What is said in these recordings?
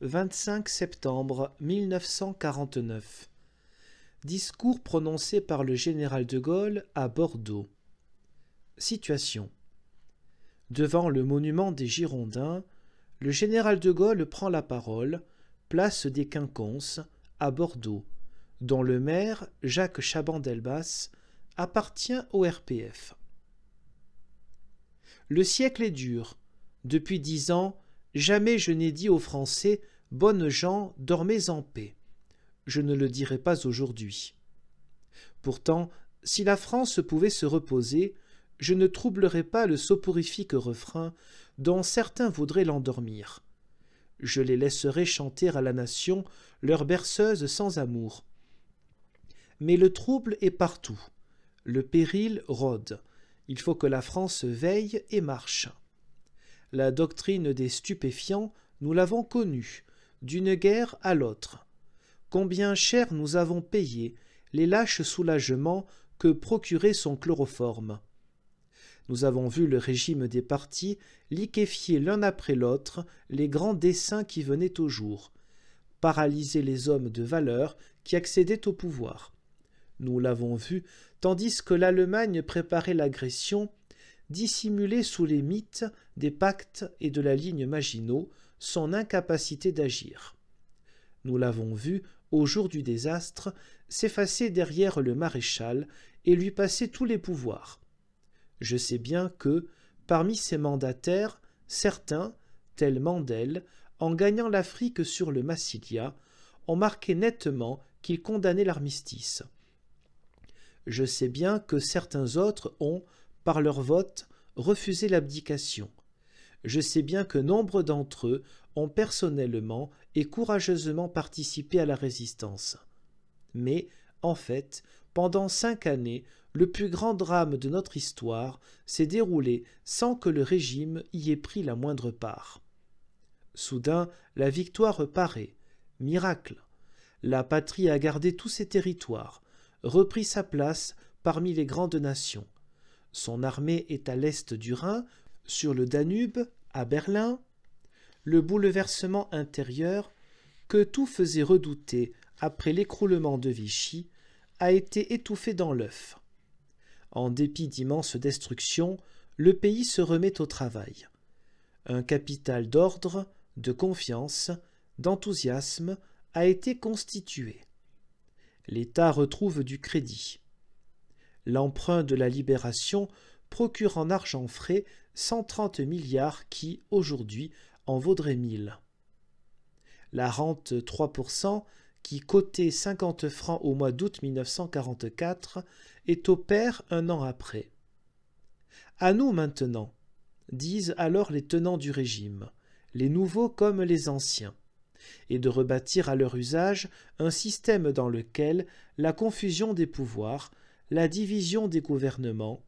25 septembre 1949. Discours prononcé par le général de Gaulle à Bordeaux. Situation. Devant le monument des Girondins, le général de Gaulle prend la parole, place des Quinconces, à Bordeaux, dont le maire, Jacques Chaban-Delbas, appartient au RPF. Le siècle est dur. Depuis 10 ans, jamais je n'ai dit aux Français « Bonnes gens, dormez en paix ». Je ne le dirai pas aujourd'hui. Pourtant, si la France pouvait se reposer, je ne troublerais pas le soporifique refrain dont certains voudraient l'endormir. Je les laisserai chanter à la nation leur berceuse sans amour. Mais le trouble est partout. Le péril rôde. Il faut que la France veille et marche. La doctrine des stupéfiants, nous l'avons connue, d'une guerre à l'autre. Combien cher nous avons payé les lâches soulagements que procurait son chloroforme. Nous avons vu le régime des partis liquéfier l'un après l'autre les grands desseins qui venaient au jour, paralyser les hommes de valeur qui accédaient au pouvoir. Nous l'avons vu tandis que l'Allemagne préparait l'agression, dissimulée sous les mythes des pactes et de la ligne Maginot son incapacité d'agir. Nous l'avons vu, au jour du désastre, s'effacer derrière le maréchal et lui passer tous les pouvoirs. Je sais bien que, parmi ces mandataires, certains, tels Mandel, en gagnant l'Afrique sur le Massilia, ont marqué nettement qu'ils condamnaient l'armistice. Je sais bien que certains autres ont, par leur vote, refusé l'abdication. Je sais bien que nombre d'entre eux ont personnellement et courageusement participé à la résistance. Mais, en fait, pendant 5 années, le plus grand drame de notre histoire s'est déroulé sans que le régime y ait pris la moindre part. Soudain, la victoire paraît. Miracle! La patrie a gardé tous ses territoires, repris sa place parmi les grandes nations. Son armée est à l'est du Rhin, sur le Danube, à Berlin. Le bouleversement intérieur, que tout faisait redouter après l'écroulement de Vichy, a été étouffé dans l'œuf. En dépit d'immenses destructions, le pays se remet au travail. Un capital d'ordre, de confiance, d'enthousiasme a été constitué. L'État retrouve du crédit. L'emprunt de la Libération procure en argent frais 130 milliards qui, aujourd'hui, en vaudraient 1000. La rente 3%, qui cotait 50 francs au mois d'août 1944, est au pair un an après. À nous maintenant, disent alors les tenants du régime, les nouveaux comme les anciens, et de rebâtir à leur usage un système dans lequel la confusion des pouvoirs, la division des gouvernements,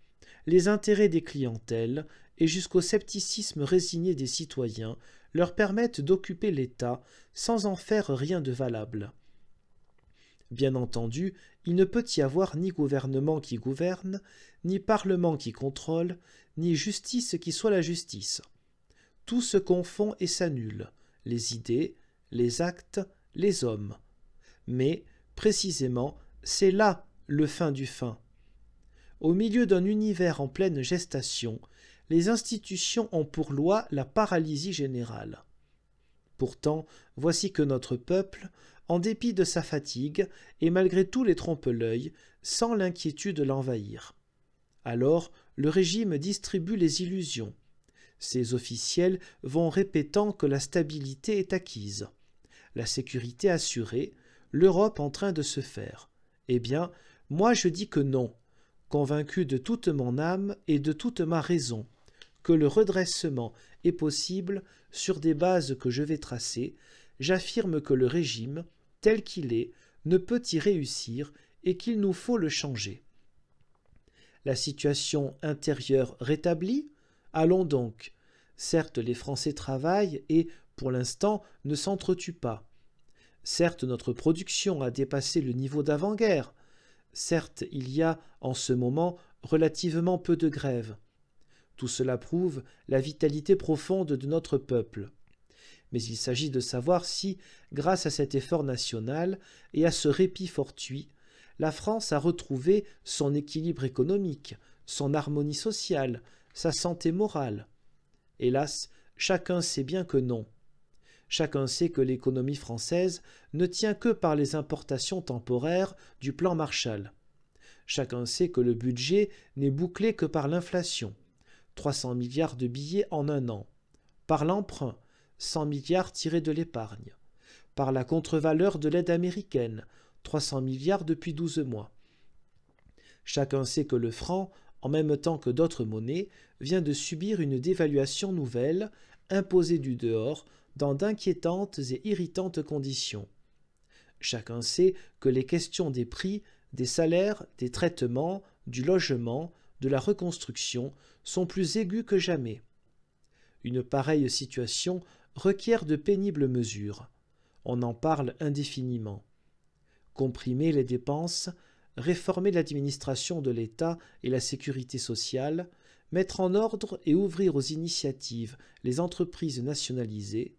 les intérêts des clientèles et jusqu'au scepticisme résigné des citoyens leur permettent d'occuper l'État sans en faire rien de valable. Bien entendu, il ne peut y avoir ni gouvernement qui gouverne, ni parlement qui contrôle, ni justice qui soit la justice. Tout se confond et s'annule, les idées, les actes, les hommes. Mais, précisément, c'est là le fin du fin. Au milieu d'un univers en pleine gestation, les institutions ont pour loi la paralysie générale. Pourtant, voici que notre peuple, en dépit de sa fatigue et malgré tous les trompe-l'œil, sent l'inquiétude l'envahir. Alors, le régime distribue les illusions. Ses officiels vont répétant que la stabilité est acquise, la sécurité assurée, l'Europe en train de se faire. Eh bien, moi je dis que non, convaincu de toute mon âme et de toute ma raison, que le redressement est possible sur des bases que je vais tracer, j'affirme que le régime, tel qu'il est, ne peut y réussir et qu'il nous faut le changer. La situation intérieure rétablie? Allons donc. Certes, les Français travaillent et, pour l'instant, ne s'entretuent pas. Certes, notre production a dépassé le niveau d'avant-guerre. Certes, il y a, en ce moment, relativement peu de grèves. Tout cela prouve la vitalité profonde de notre peuple. Mais il s'agit de savoir si, grâce à cet effort national et à ce répit fortuit, la France a retrouvé son équilibre économique, son harmonie sociale, sa santé morale. Hélas, chacun sait bien que non. Chacun sait que l'économie française ne tient que par les importations temporaires du plan Marshall. Chacun sait que le budget n'est bouclé que par l'inflation, 300 milliards de billets en un an, par l'emprunt, 100 milliards tirés de l'épargne, par la contre-valeur de l'aide américaine, 300 milliards depuis 12 mois. Chacun sait que le franc, en même temps que d'autres monnaies, vient de subir une dévaluation nouvelle, imposée du dehors, dans d'inquiétantes et irritantes conditions. Chacun sait que les questions des prix, des salaires, des traitements, du logement, de la reconstruction sont plus aiguës que jamais. Une pareille situation requiert de pénibles mesures. On en parle indéfiniment. Comprimer les dépenses, réformer l'administration de l'État et la sécurité sociale, mettre en ordre et ouvrir aux initiatives les entreprises nationalisées,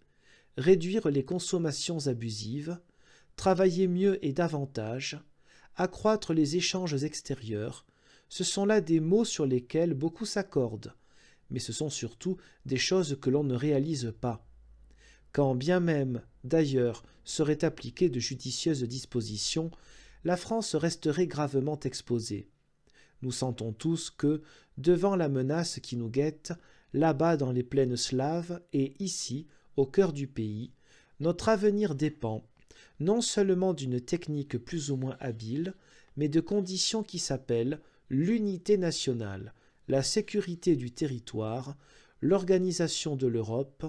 réduire les consommations abusives, travailler mieux et davantage, accroître les échanges extérieurs, ce sont là des mots sur lesquels beaucoup s'accordent, mais ce sont surtout des choses que l'on ne réalise pas. Quand bien même, d'ailleurs, seraient appliquées de judicieuses dispositions, la France resterait gravement exposée. Nous sentons tous que, devant la menace qui nous guette, là-bas dans les plaines slaves et ici, au cœur du pays, notre avenir dépend, non seulement d'une technique plus ou moins habile, mais de conditions qui s'appellent l'unité nationale, la sécurité du territoire, l'organisation de l'Europe,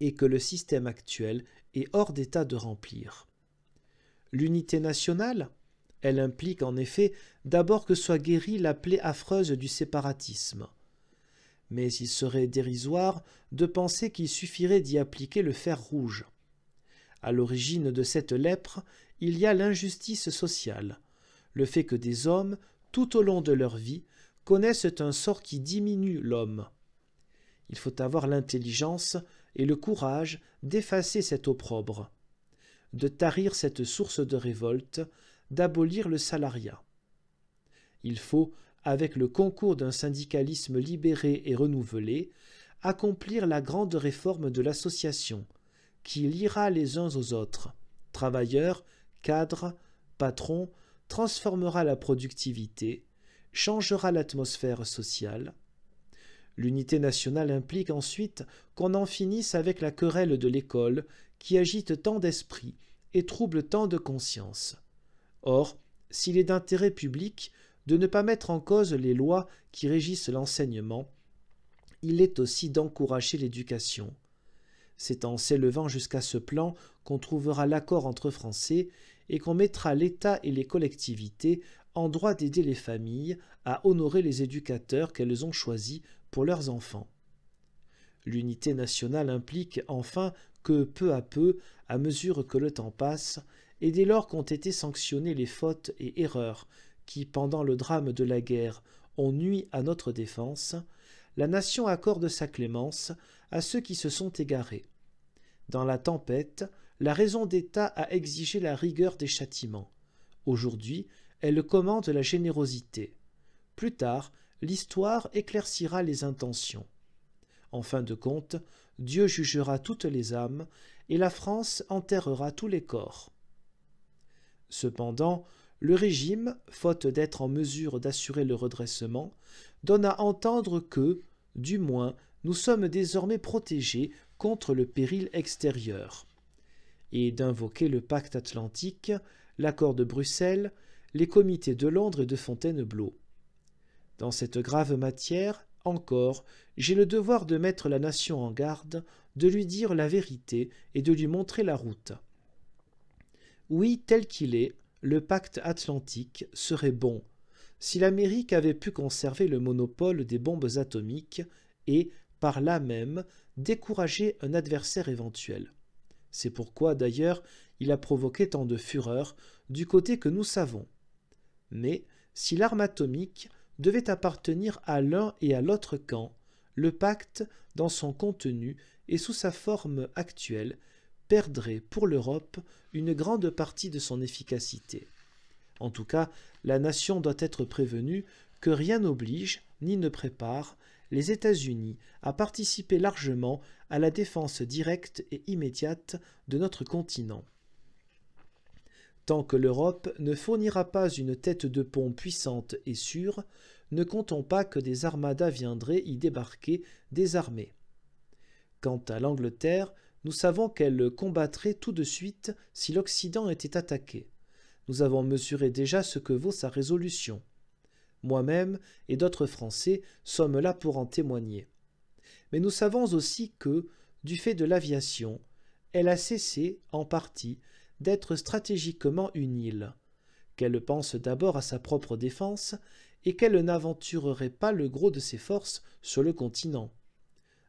et que le système actuel est hors d'état de remplir. L'unité nationale, elle implique en effet d'abord que soit guérie la plaie affreuse du séparatisme. Mais il serait dérisoire de penser qu'il suffirait d'y appliquer le fer rouge. À l'origine de cette lèpre, il y a l'injustice sociale, le fait que des hommes, tout au long de leur vie, connaissent un sort qui diminue l'homme. Il faut avoir l'intelligence et le courage d'effacer cet opprobre, de tarir cette source de révolte, d'abolir le salariat. Il faut, avec le concours d'un syndicalisme libéré et renouvelé, accomplir la grande réforme de l'association, qui liera les uns aux autres, travailleurs, cadres, patrons, transformera la productivité, changera l'atmosphère sociale. L'unité nationale implique ensuite qu'on en finisse avec la querelle de l'école qui agite tant d'esprits et trouble tant de consciences. Or, s'il est d'intérêt public de ne pas mettre en cause les lois qui régissent l'enseignement, il est aussi d'encourager l'éducation. C'est en s'élevant jusqu'à ce plan qu'on trouvera l'accord entre Français et qu'on mettra l'État et les collectivités en droit d'aider les familles à honorer les éducateurs qu'elles ont choisis pour leurs enfants. L'unité nationale implique enfin que, peu à peu, à mesure que le temps passe, et dès lors qu'ont été sanctionnées les fautes et erreurs qui, pendant le drame de la guerre, ont nui à notre défense, la nation accorde sa clémence à ceux qui se sont égarés. Dans la tempête, la raison d'État a exigé la rigueur des châtiments. Aujourd'hui, elle commande la générosité. Plus tard, l'histoire éclaircira les intentions. En fin de compte, Dieu jugera toutes les âmes et la France enterrera tous les corps. Cependant, le régime, faute d'être en mesure d'assurer le redressement, donne à entendre que, du moins, nous sommes désormais protégés contre le péril extérieur, et d'invoquer le pacte atlantique, l'accord de Bruxelles, les comités de Londres et de Fontainebleau. Dans cette grave matière, encore, j'ai le devoir de mettre la nation en garde, de lui dire la vérité et de lui montrer la route. Oui, tel qu'il est, le pacte atlantique serait bon si l'Amérique avait pu conserver le monopole des bombes atomiques et, par là même, décourager un adversaire éventuel. C'est pourquoi, d'ailleurs, il a provoqué tant de fureur du côté que nous savons. Mais, si l'arme atomique devait appartenir à l'un et à l'autre camp, le pacte, dans son contenu et sous sa forme actuelle, perdrait pour l'Europe une grande partie de son efficacité. En tout cas, la nation doit être prévenue que rien n'oblige, ni ne prépare, les États-Unis à participer largement à la défense directe et immédiate de notre continent. Tant que l'Europe ne fournira pas une tête de pont puissante et sûre, ne comptons pas que des armadas viendraient y débarquer désarmées. Quant à l'Angleterre, nous savons qu'elle combattrait tout de suite si l'Occident était attaqué. Nous avons mesuré déjà ce que vaut sa résolution. Moi-même et d'autres Français sommes là pour en témoigner. Mais nous savons aussi que, du fait de l'aviation, elle a cessé, en partie, d'être stratégiquement une île, qu'elle pense d'abord à sa propre défense et qu'elle n'aventurerait pas le gros de ses forces sur le continent.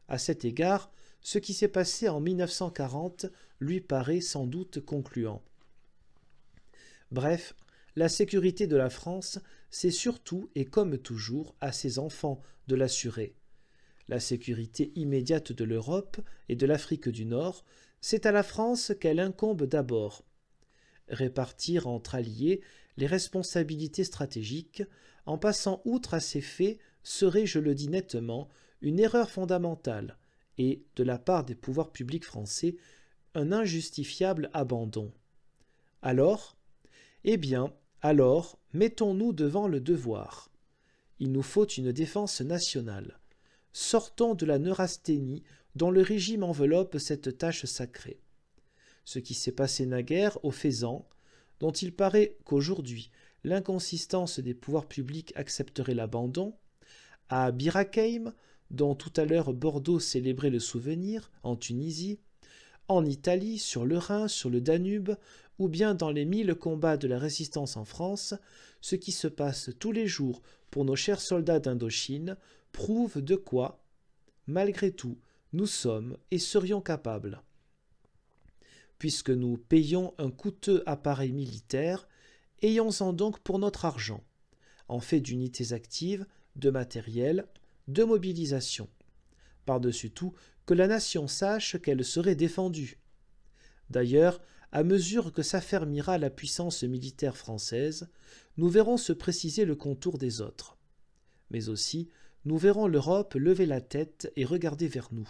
À cet égard, ce qui s'est passé en 1940 lui paraît sans doute concluant. Bref, la sécurité de la France, c'est surtout et comme toujours à ses enfants de l'assurer. La sécurité immédiate de l'Europe et de l'Afrique du Nord, c'est à la France qu'elle incombe d'abord. Répartir entre alliés les responsabilités stratégiques, en passant outre à ces faits, serait, je le dis nettement, une erreur fondamentale et, de la part des pouvoirs publics français, un injustifiable abandon. Alors, mettons-nous devant le devoir. Il nous faut une défense nationale. Sortons de la neurasthénie dont le régime enveloppe cette tâche sacrée. Ce qui s'est passé naguère au Faisan, dont il paraît qu'aujourd'hui l'inconsistance des pouvoirs publics accepterait l'abandon, à Bir Hakeim, dont tout à l'heure Bordeaux célébrait le souvenir, en Tunisie, en Italie, sur le Rhin, sur le Danube, ou bien dans les 1000 combats de la résistance en France, ce qui se passe tous les jours pour nos chers soldats d'Indochine prouve de quoi, malgré tout, nous sommes et serions capables. Puisque nous payons un coûteux appareil militaire, ayons-en donc pour notre argent, en fait d'unités actives, de matériel, de mobilisation. Par-dessus tout, que la nation sache qu'elle serait défendue. D'ailleurs, à mesure que s'affermira la puissance militaire française, nous verrons se préciser le contour des autres. Mais aussi, nous verrons l'Europe lever la tête et regarder vers nous.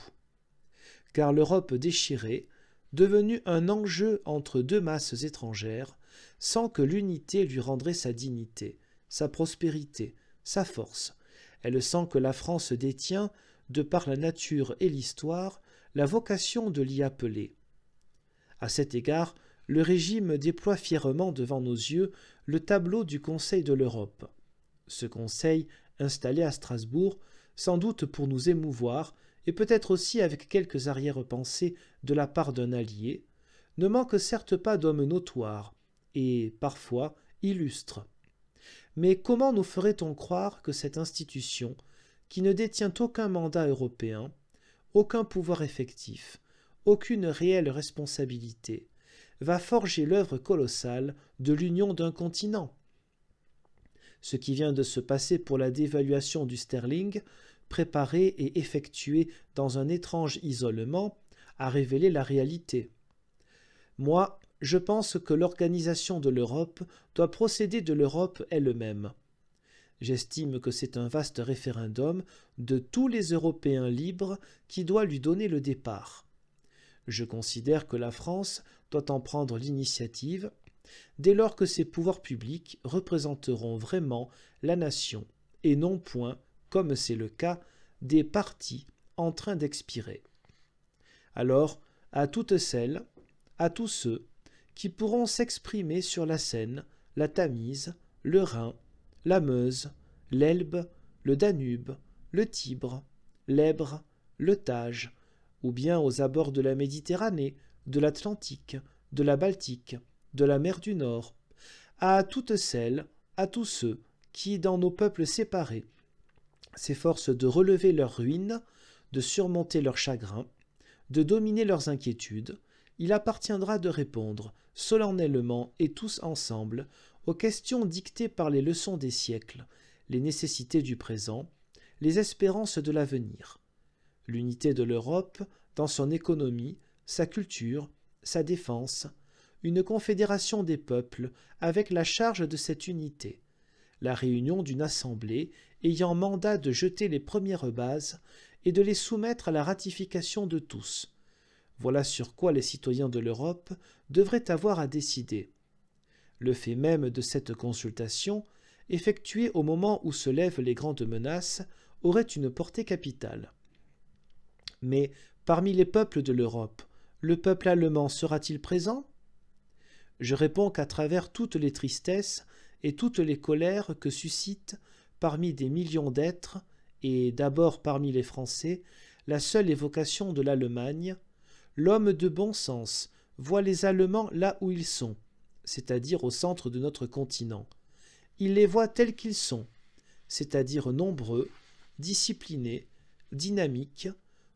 Car l'Europe déchirée, devenue un enjeu entre deux masses étrangères, sent que l'unité lui rendrait sa dignité, sa prospérité, sa force. Elle sent que la France détient, de par la nature et l'histoire, la vocation de l'y appeler. À cet égard, le régime déploie fièrement devant nos yeux le tableau du Conseil de l'Europe. Ce Conseil, installé à Strasbourg, sans doute pour nous émouvoir, et peut-être aussi avec quelques arrière-pensées de la part d'un allié, ne manque certes pas d'hommes notoires, et, parfois, illustres. Mais comment nous ferait-on croire que cette institution, qui ne détient aucun mandat européen, aucun pouvoir effectif, aucune réelle responsabilité, va forger l'œuvre colossale de l'union d'un continent? Ce qui vient de se passer pour la dévaluation du sterling, préparée et effectuée dans un étrange isolement, a révélé la réalité. Moi, je pense que l'organisation de l'Europe doit procéder de l'Europe elle-même. J'estime que c'est un vaste référendum de tous les Européens libres qui doit lui donner le départ. Je considère que la France doit en prendre l'initiative dès lors que ses pouvoirs publics représenteront vraiment la nation et non point, comme c'est le cas, des partis en train d'expirer. Alors, à toutes celles, à tous ceux qui pourront s'exprimer sur la Seine, la Tamise, le Rhin, la Meuse, l'Elbe, le Danube, le Tibre, l'Èbre, le Tage, ou bien aux abords de la Méditerranée, de l'Atlantique, de la Baltique, de la mer du Nord, à toutes celles, à tous ceux qui, dans nos peuples séparés, s'efforcent de relever leurs ruines, de surmonter leurs chagrins, de dominer leurs inquiétudes, il appartiendra de répondre, solennellement et tous ensemble, aux questions dictées par les leçons des siècles, les nécessités du présent, les espérances de l'avenir. l'unité de l'Europe dans son économie, sa culture, sa défense, une confédération des peuples avec la charge de cette unité, la réunion d'une assemblée ayant mandat de jeter les premières bases et de les soumettre à la ratification de tous. Voilà sur quoi les citoyens de l'Europe devraient avoir à décider. Le fait même de cette consultation, effectuée au moment où se lèvent les grandes menaces, aurait une portée capitale. Mais parmi les peuples de l'Europe, le peuple allemand sera-t-il présent? Je réponds qu'à travers toutes les tristesses et toutes les colères que suscite, parmi des millions d'êtres, et d'abord parmi les Français, la seule évocation de l'Allemagne, l'homme de bon sens voit les Allemands là où ils sont, c'est-à-dire au centre de notre continent. Il les voit tels qu'ils sont, c'est-à-dire nombreux, disciplinés, dynamiques,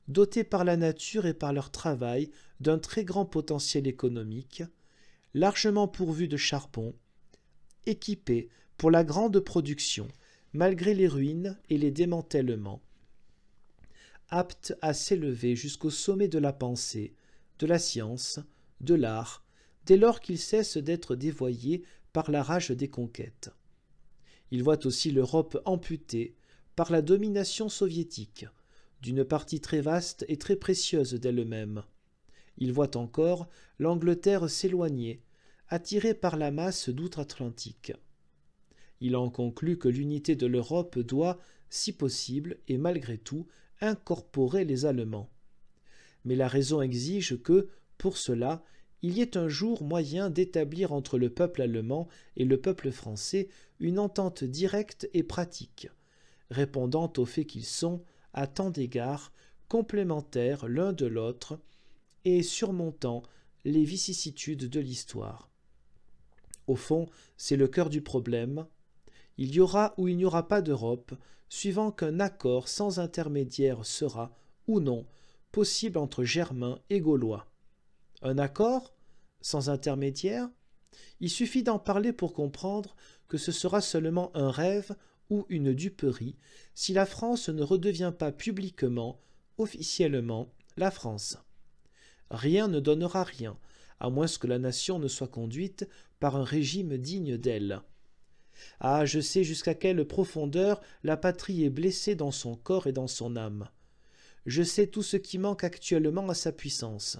dotés par la nature et par leur travail d'un très grand potentiel économique, largement pourvus de charbon, équipés pour la grande production, malgré les ruines et les démantèlements, aptes à s'élever jusqu'au sommet de la pensée, de la science, de l'art, dès lors qu'ils cessent d'être dévoyés par la rage des conquêtes. Ils voient aussi l'Europe amputée par la domination soviétique, d'une partie très vaste et très précieuse d'elle-même. Ils voient encore l'Angleterre s'éloigner, attirée par la masse d'outre-Atlantique. Il en conclut que l'unité de l'Europe doit, si possible et malgré tout, incorporer les Allemands. Mais la raison exige que, pour cela, il y ait un jour moyen d'établir entre le peuple allemand et le peuple français une entente directe et pratique, répondant au fait qu'ils sont, à tant d'égards, complémentaires l'un de l'autre et surmontant les vicissitudes de l'histoire. Au fond, c'est le cœur du problème. Il y aura ou il n'y aura pas d'Europe, suivant qu'un accord sans intermédiaire sera, ou non, possible entre Germains et Gaulois. Un accord sans intermédiaire? Il suffit d'en parler pour comprendre que ce sera seulement un rêve ou une duperie si la France ne redevient pas publiquement, officiellement, la France. Rien ne donnera rien, à moins que la nation ne soit conduite par un régime digne d'elle. Ah, je sais jusqu'à quelle profondeur la patrie est blessée dans son corps et dans son âme. Je sais tout ce qui manque actuellement à sa puissance.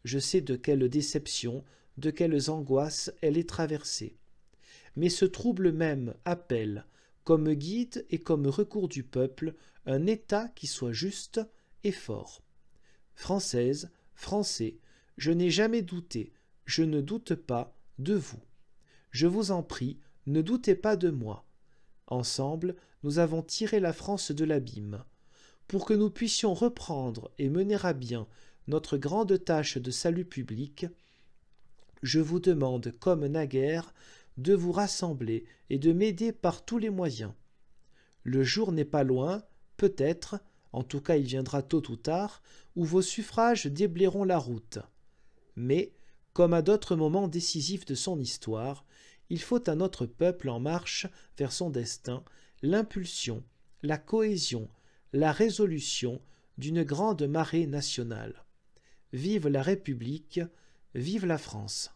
Je sais de quelles déceptions, de quelles angoisses elle est traversée. Mais ce trouble même appelle, comme guide et comme recours du peuple, un État qui soit juste et fort. Française, Français, je n'ai jamais douté, je ne doute pas de vous. Je vous en prie, ne doutez pas de moi. Ensemble, nous avons tiré la France de l'abîme. Pour que nous puissions reprendre et mener à bien notre grande tâche de salut public, je vous demande, comme naguère, de vous rassembler et de m'aider par tous les moyens. Le jour n'est pas loin, peut-être, en tout cas il viendra tôt ou tard, où vos suffrages déblayeront la route. Mais, comme à d'autres moments décisifs de son histoire, il faut à notre peuple en marche vers son destin l'impulsion, la cohésion, la résolution d'une grande marée nationale. Vive la République, vive la France!